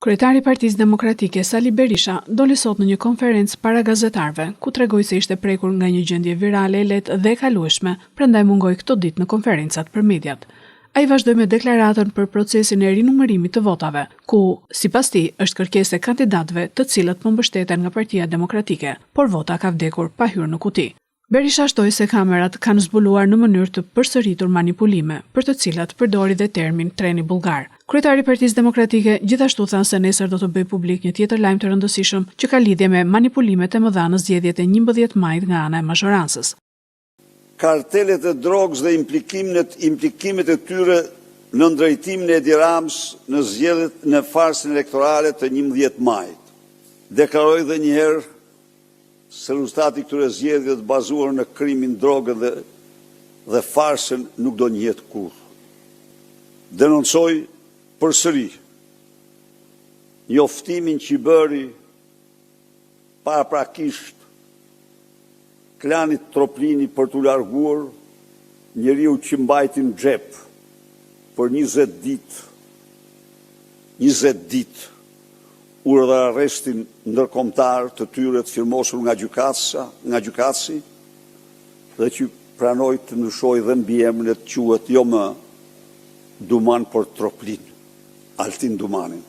Kryetari i Partisë Demokratike Sali Berisha doli sot në një konferencë para gazetarëve, ku tregoi se ishte prekur nga një gjendje virale e lehtë dhe e kalueshme, prandaj mungoi këto ditë në konferencat për mediat. Ai vazhdoi me deklaratën për procesin e rinumërimit të votave, ku, sipas tij, është kërkesë e kandidatëve të cilët po mbështeten nga Partia Demokratike, por vota ka vdekur pa hyrë në kuti. Berisha shtoi se kamerat kanë zbuluar në mënyrë të përsëritur manipulime, për të cilat përdori dhe termin treni bullgar. Kryetari i Partisë Demokratike gjithashtu tha se nesër do të bëjë publik një tjetër lajm të rëndësishëm që ka lidhje me manipulimet e mëdha në zgjedhjet e 11 majit nga ana e mazhorancës. Kartelet e drogës dhe implikimet e tyre në ndrejtimin e Edi Ramës në zgjedhjet në farsën elektorale të 11 majit. Deklaroi edhe një herë se rezultati këtyre zgjedhjeve të bazuar në krimin drogën dhe farsën nuk do njihet kurrë. Denoncoi përsëri njoftimin që i bëri paraprakisht klanit Troplini për t'u larguar njeriu që mbajti në xhep për 20 ditë urdhër arrestin ndërkombëtar të tyre të firmosur nga gjykatësi dhe që pranoi të ndryshojë dhe mbiemrin e të quhet jo më Duman por Troplin, Altin Dumanin.